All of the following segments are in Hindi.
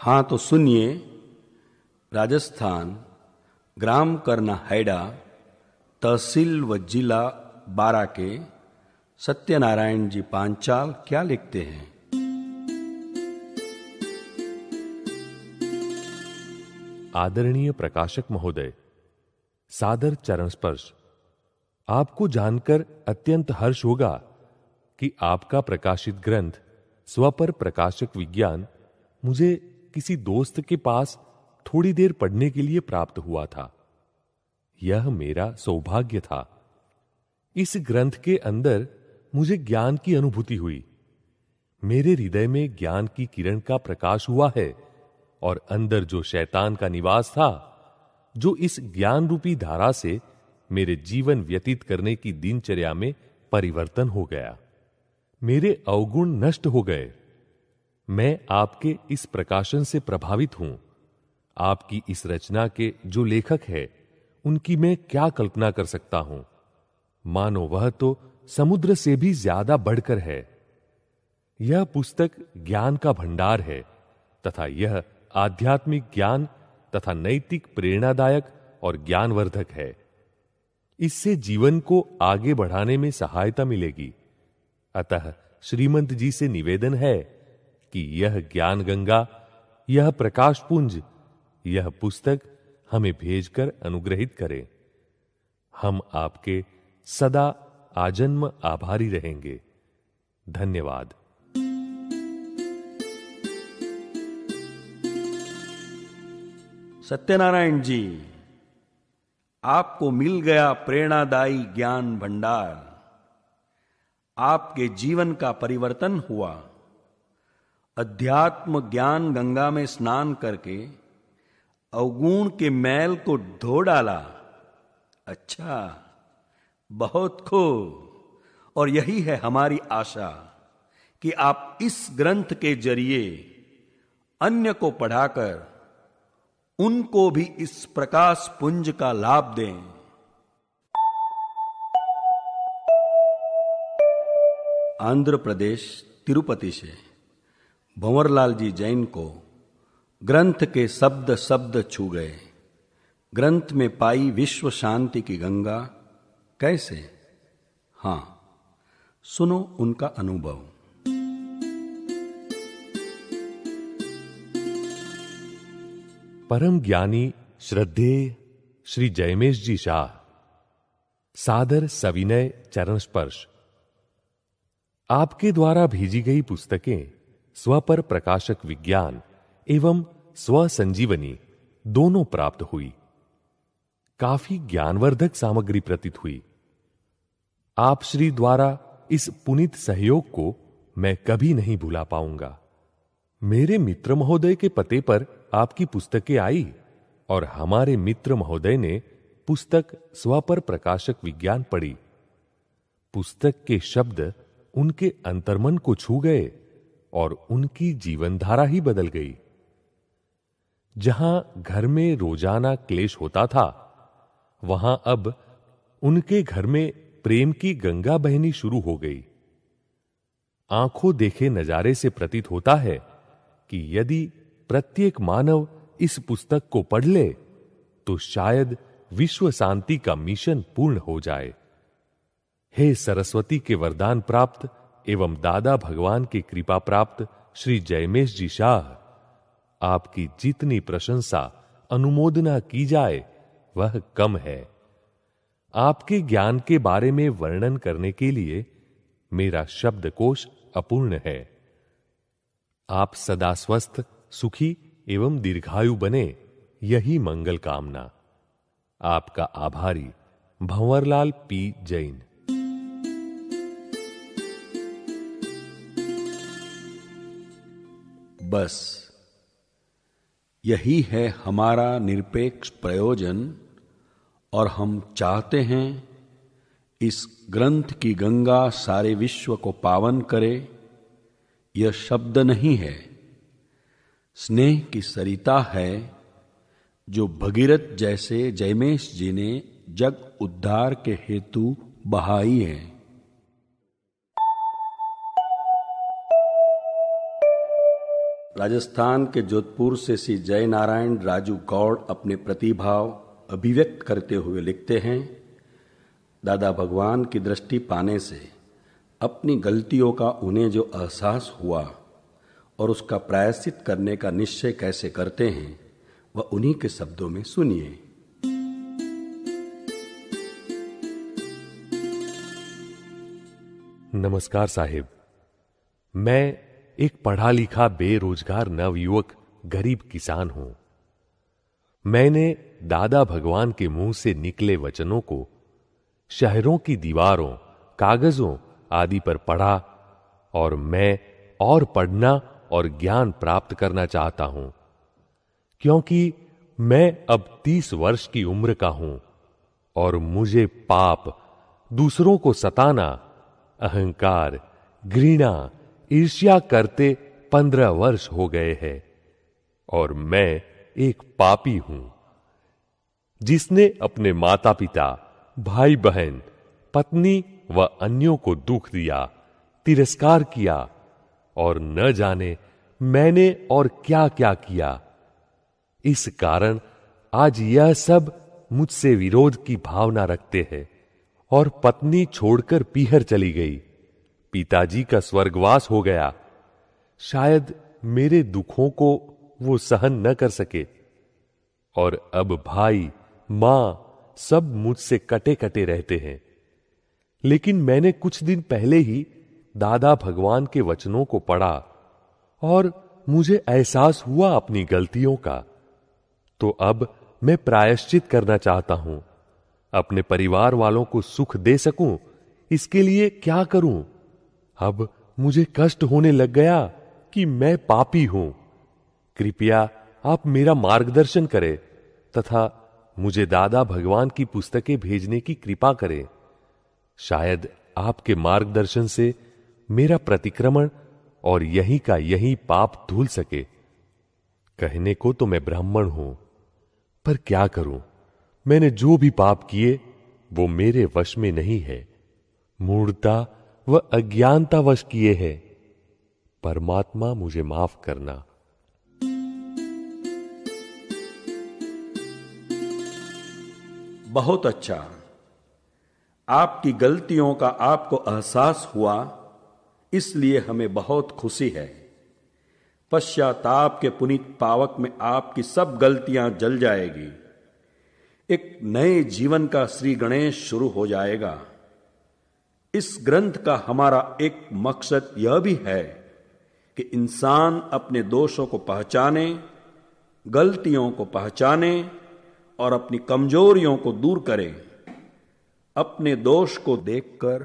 हाँ तो सुनिए, राजस्थान, ग्राम करनाहैड़ा, तहसील व जिला बारा के सत्यनारायण जी पांचाल क्या लिखते हैं। आदरणीय प्रकाशक महोदय, सादर चरण स्पर्श। आपको जानकर अत्यंत हर्ष होगा कि आपका प्रकाशित ग्रंथ स्वपर प्रकाशक विज्ञान मुझे किसी दोस्त के पास थोड़ी देर पढ़ने के लिए प्राप्त हुआ था। यह मेरा सौभाग्य था। इस ग्रंथ के अंदर मुझे ज्ञान की अनुभूति हुई। मेरे हृदय में ज्ञान की किरण का प्रकाश हुआ है और अंदर जो शैतान का निवास था, जो इस ज्ञान रूपी धारा से मेरे जीवन व्यतीत करने की दिनचर्या में परिवर्तन हो गया। मेरे अवगुण नष्ट हो गए। मैं आपके इस प्रकाशन से प्रभावित हूं। आपकी इस रचना के जो लेखक है, उनकी मैं क्या कल्पना कर सकता हूं। मानो वह तो समुद्र से भी ज्यादा बढ़कर है। यह पुस्तक ज्ञान का भंडार है तथा यह आध्यात्मिक ज्ञान तथा नैतिक प्रेरणादायक और ज्ञानवर्धक है। इससे जीवन को आगे बढ़ाने में सहायता मिलेगी। अतः श्रीमंत जी से निवेदन है कि यह ज्ञान गंगा, यह प्रकाश पुंज, यह पुस्तक हमें भेजकर अनुग्रहित करें। हम आपके सदा आजन्म आभारी रहेंगे। धन्यवाद। सत्यनारायण जी, आपको मिल गया प्रेरणादायी ज्ञान भंडार। आपके जीवन का परिवर्तन हुआ। अध्यात्म ज्ञान गंगा में स्नान करके अवगुण के मैल को धो डाला। अच्छा, बहुत खूब। और यही है हमारी आशा कि आप इस ग्रंथ के जरिए अन्य को पढ़ाकर उनको भी इस प्रकाश पुंज का लाभ दें। आंध्र प्रदेश तिरुपति से भंवरलाल जी जैन को ग्रंथ के शब्द शब्द छू गए। ग्रंथ में पाई विश्व शांति की गंगा। कैसे? हां, सुनो उनका अनुभव। परम ज्ञानी श्रद्धेय श्री जयमेश जी शाह, सादर सविनय चरण स्पर्श। आपके द्वारा भेजी गई पुस्तकें स्वपर प्रकाशक विज्ञान एवं स्व संजीवनी दोनों प्राप्त हुई। काफी ज्ञानवर्धक सामग्री प्रतीत हुई। आप श्री द्वारा इस पुनीत सहयोग को मैं कभी नहीं भुला पाऊंगा। मेरे मित्र महोदय के पते पर आपकी पुस्तकें आई और हमारे मित्र महोदय ने पुस्तक स्वपर प्रकाशक विज्ञान पढ़ी। पुस्तक के शब्द उनके अंतर्मन को छू गए और उनकी जीवनधारा ही बदल गई। जहां घर में रोजाना क्लेश होता था, वहां अब उनके घर में प्रेम की गंगा बहनी शुरू हो गई। आंखों देखे नजारे से प्रतीत होता है कि यदि प्रत्येक मानव इस पुस्तक को पढ़ ले तो शायद विश्व शांति का मिशन पूर्ण हो जाए। हे सरस्वती के वरदान प्राप्त एवं दादा भगवान की कृपा प्राप्त श्री जयमेश जी शाह, आपकी जितनी प्रशंसा अनुमोदना की जाए वह कम है। आपके ज्ञान के बारे में वर्णन करने के लिए मेरा शब्दकोश अपूर्ण है। आप सदा स्वस्थ, सुखी एवं दीर्घायु बने, यही मंगल कामना। आपका आभारी भंवरलाल पी जैन। बस यही है हमारा निरपेक्ष प्रयोजन और हम चाहते हैं इस ग्रंथ की गंगा सारे विश्व को पावन करे। यह शब्द नहीं है, स्नेह की सरिता है जो भगीरथ जैसे जयमेश जी ने जग उद्धार के हेतु बहाई है। राजस्थान के जोधपुर से श्री जय नारायण राजू गौड़ अपने प्रतिभाव अभिव्यक्त करते हुए लिखते हैं, दादा भगवान की दृष्टि पाने से अपनी गलतियों का उन्हें जो एहसास हुआ और उसका प्रायश्चित करने का निश्चय कैसे करते हैं, वह उन्हीं के शब्दों में सुनिए। नमस्कार साहिब, मैं एक पढ़ा लिखा बेरोजगार नवयुवक गरीब किसान हूं। मैंने दादा भगवान के मुंह से निकले वचनों को शहरों की दीवारों, कागजों आदि पर पढ़ा और मैं और पढ़ना और ज्ञान प्राप्त करना चाहता हूं, क्योंकि मैं अब 30 वर्ष की उम्र का हूं और मुझे पाप, दूसरों को सताना, अहंकार, घृणा, ईर्ष्या करते 15 वर्ष हो गए हैं और मैं एक पापी हूं जिसने अपने माता पिता, भाई बहन, पत्नी व अन्यों को दुख दिया, तिरस्कार किया और न जाने मैंने और क्या क्या किया। इस कारण आज यह सब मुझसे विरोध की भावना रखते हैं और पत्नी छोड़कर पीहर चली गई, पिताजी का स्वर्गवास हो गया। शायद मेरे दुखों को वो सहन न कर सके और अब भाई, मां सब मुझसे कटे कटे रहते हैं। लेकिन मैंने कुछ दिन पहले ही दादा भगवान के वचनों को पढ़ा और मुझे एहसास हुआ अपनी गलतियों का। तो अब मैं प्रायश्चित करना चाहता हूं। अपने परिवार वालों को सुख दे सकूं, इसके लिए क्या करूं? अब मुझे कष्ट होने लग गया कि मैं पापी हूं। कृपया आप मेरा मार्गदर्शन करें तथा मुझे दादा भगवान की पुस्तकें भेजने की कृपा करें। शायद आपके मार्गदर्शन से मेरा प्रतिक्रमण और यहीं का यहीं पाप धुल सके। कहने को तो मैं ब्राह्मण हूं, पर क्या करूं? मैंने जो भी पाप किए वो मेरे वश में नहीं है। मूढ़ता व अज्ञानता वश किए हैं। परमात्मा मुझे माफ करना। बहुत अच्छा, आपकी गलतियों का आपको एहसास हुआ, इसलिए हमें बहुत खुशी है। पश्चाताप के पुनीत पावक में आपकी सब गलतियां जल जाएगी। एक नए जीवन का श्री गणेश शुरू हो जाएगा। इस ग्रंथ का हमारा एक मकसद यह भी है कि इंसान अपने दोषों को पहचाने, गलतियों को पहचाने और अपनी कमजोरियों को दूर करे। अपने दोष को देखकर,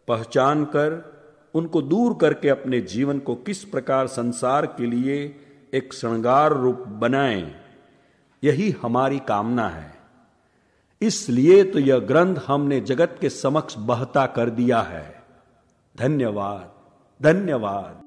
पहचानकर, उनको दूर करके अपने जीवन को किस प्रकार संसार के लिए एक श्रृंगार रूप बनाएं, यही हमारी कामना है। इसलिए तो यह ग्रंथ हमने जगत के समक्ष बहता कर दिया है। धन्यवाद, धन्यवाद।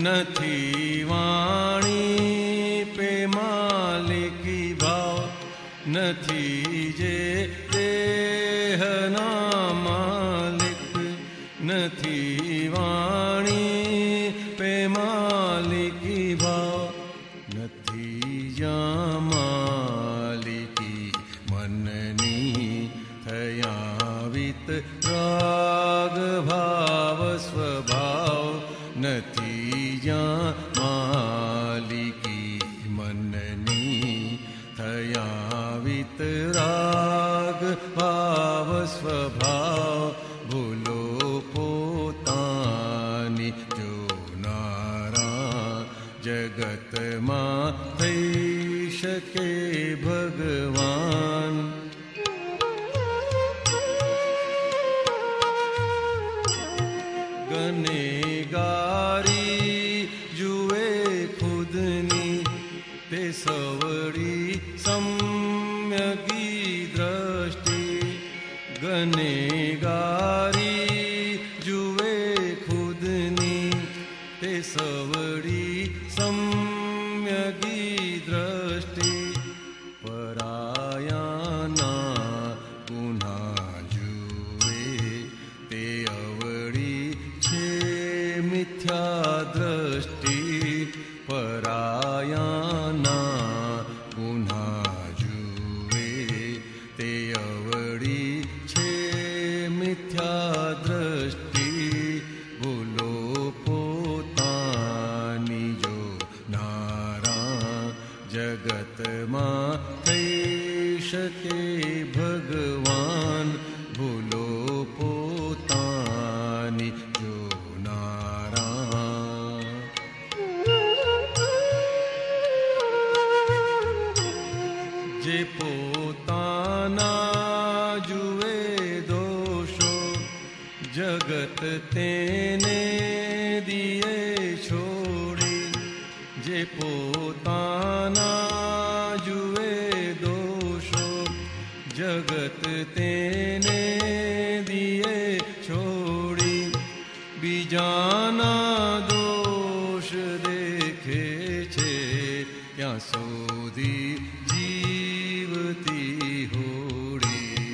નથી વાણી પે માલિકી ભાવ, નથી જે જગતના માલિક નથી વાણી પે માલિકી ભાવ નથી જ્યાં માલિકી મનની થયા વિત રાગ ભાવ સ્વભાવ નથી જ્યાં માલિકી મનની થયા વિત રાગ ભાવ સ્વભાવ ભૂલો પોતાની જોનારા જગતમાં થઈ શકે ભગવાન. ગનેગારી જુએ ખુદની તે સવડી સમ્યગી દ્રષ્ટિ. ગનેગારી જુએ ખુદની તે સવડી સમ્યગી દ્રષ્ટિ. પરાયાના ગુના જુએ તે અવળી છે મિથ્યા દ્રષ્ટિ. પરાયાના ગુના જુએ તે અવળી છે મિથ્યા દ્રષ્ટિ. ભૂલો પોતાની જો નારા જગતમાં થઈ શકે ભગવાન. ભૂલો પોતાની જો નારા. જે પોતાના જુએ દોષો જગત તેને દિયે છોડી. જે પોતાના જુએ દોષો જગત તેને દિયે છોડી. બીજાના દોષ દેખે છે ત્યાં સુધી જીવતી હોડી.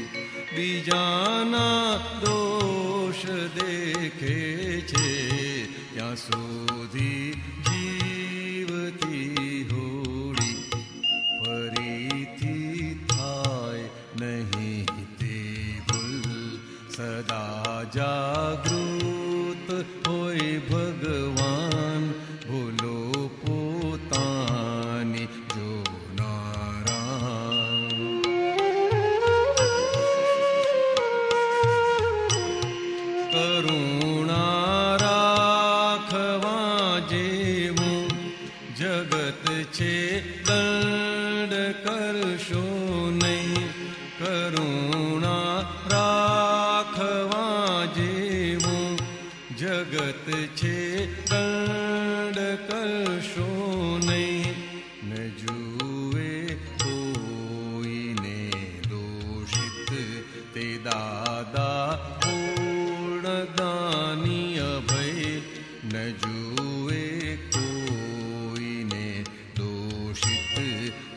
બીજાના દોષ દેખે છે ત્યાં સુધી જીવતી હોડી. ફરીથી થાય નહીં તે ભૂલ સદા જાગૃત હોય ભગવાન. ભૂલો પોતાની જોનારા. કરુણા રાખવા જેવું જગત છે દંડ કરશો નહીં. કરુણા રાખવા જેવું જગત છે દંડ કરશો નહીં. ન જુએ કોઈને દોષિત તે દાદા પૂર્ણદાની અભય. ન જુએ કોઈને દોષિત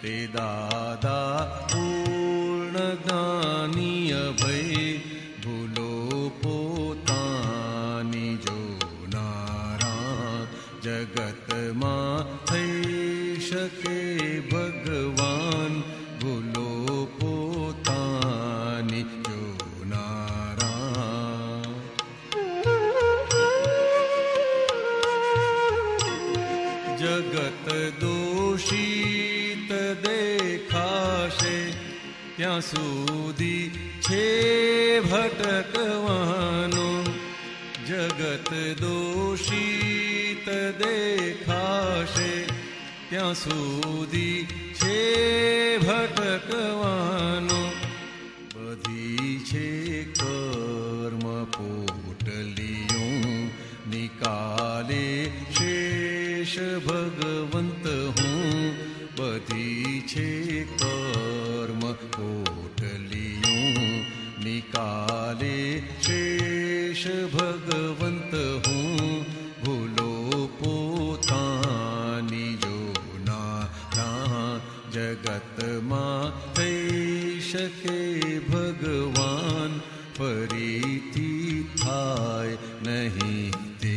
તે દાદા પૂર્ણદાની અભય. ભૂલો પોતાની જોનારા જગતમાં થઈ શકે ભગવાન. ભૂલો પોતાની જોનારા. જગત દોષિત દેખાશે ત્યાં સુધી છે ભટકવાનું. જગત દોષિત દેખાશે ત્યાં સુધી છે ભટકવાનું. બધી છે કર્મ પોટલીઓ નિકાલે શેષ ભગવંત હું. બધી છે કર્મ પોટલીઓ નિકાલે શેષ ભગવંત હું. ભૂલો પોતાની જોનારા જગતમાં થઈ શકે ભગવાન. ફરીથી થાય નહીં તે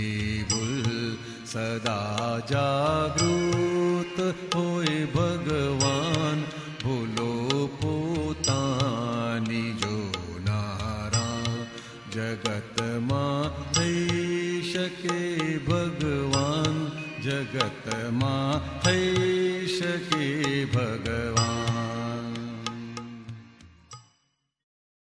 ભૂલ સદા જાગૃત હોય ભગવાન ભૂલો પોતાની જોનારા જગતમાં થઈ શકે ભગવાન જગતમાં થઈ શકે ભગવાન